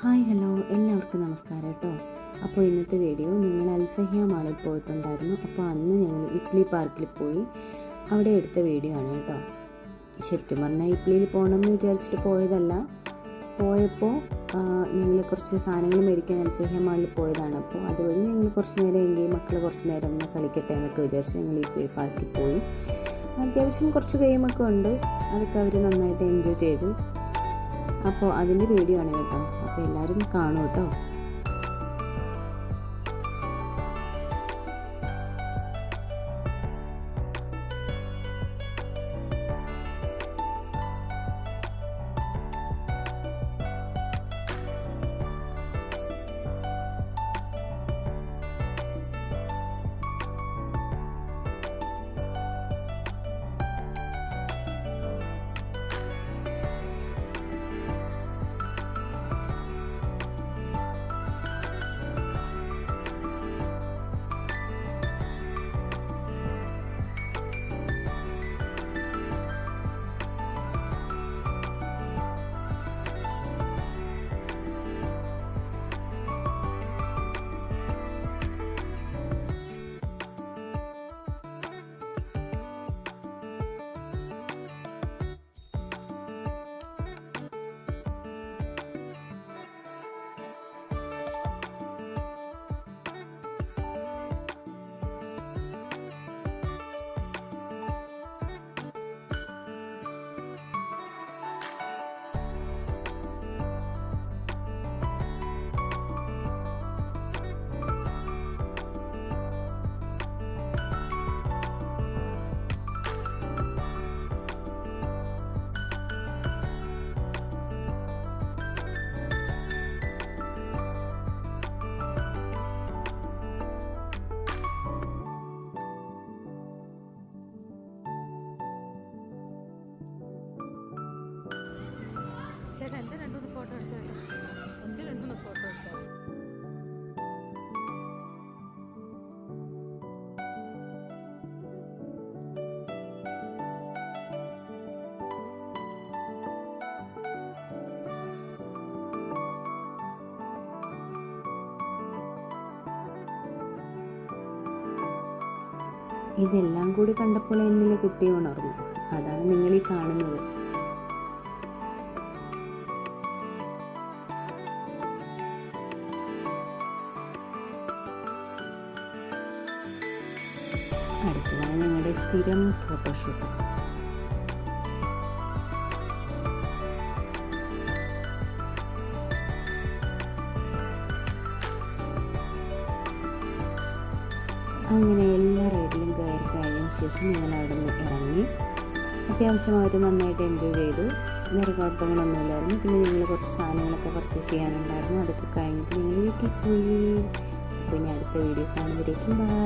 Hi hello എല്ലാവർക്കും നമസ്കാരം കേട്ടോ. അപ്പോൾ ഇന്നത്തെ വീഡിയോ ഞങ്ങൾ അൽസഹിയ മാളിൽ പോയിട്ടുണ്ടായിരുന്നു. അപ്പോൾ അന്ന് ഞങ്ങൾ ഇഡ്ലി പാർക്കിൽ പോയി അവിടെ എടുത്ത വീഡിയോ ആണ് കേട്ടോ. ശരിക്കും പറഞ്ഞാൽ ഇഡ്ലിയിൽ പോകണമെന്ന് വിചാരിച്ചിട്ട് പോയതല്ല. പോയപ്പോൾ ഞങ്ങൾ കുറച്ച് സാധനങ്ങൾ മേടിക്കാൻ അൽസഹിയ മാളിൽ പോയതാണ്. അപ്പോൾ അതുവഴി ഞങ്ങൾ കുറച്ച് നേരം എങ്കിൽ മക്കൾ കുറച്ച് നേരം ഒന്ന് കളിക്കട്ടെ എന്നൊക്കെ വിചാരിച്ച് ഞങ്ങൾ ഇഡ്ലി പാർക്കിൽ പോയി. അത്യാവശ്യം കുറച്ച് ഗെയിമൊക്കെ ഉണ്ട്, അതൊക്കെ അവർ നന്നായിട്ട് എൻജോയ് ചെയ്തു. അപ്പോൾ അതിൻ്റെ വീഡിയോ ആണ് കേട്ടോ. അപ്പോൾ എല്ലാവരും കാണും കേട്ടോ. ചേട്ടാ എൻ്റെ രണ്ടു ഫോട്ടോ എടുത്തു കേട്ടോ. എൻ്റെ രണ്ടു ഫോട്ടോ എടുത്തോ. ഇതെല്ലാം കൂടി കണ്ടപ്പോൾ എന്നിലെ കുട്ടി ഉണർന്നു. അതാണ് നിങ്ങളീ കാണുന്നത്. അടുത്തതാണ് ഞങ്ങളുടെ സ്ഥിരം ഫോട്ടോഷൂട്ട്. അങ്ങനെ എല്ലാ റൈഡിലും കയറിക്കഴിഞ്ഞതിന് ശേഷം ഞങ്ങൾ അവിടെ നിന്ന് ഇറങ്ങി. അത്യാവശ്യം അവർ നന്നായിട്ട് എൻജോയ് ചെയ്തു. വേറെ കുഴപ്പങ്ങളൊന്നുമില്ലായിരുന്നു. പിന്നെ ഞങ്ങൾ കുറച്ച് സാധനങ്ങളൊക്കെ പർച്ചേസ് ചെയ്യാനുണ്ടായിരുന്നു. അതൊക്കെ കഴിഞ്ഞിട്ട് ഞങ്ങൾ വീട്ടിൽ പോയി. അപ്പോൾ ഇനി അടുത്ത വീഡിയോ കാണുമ്പോഴേക്കും ബൈ.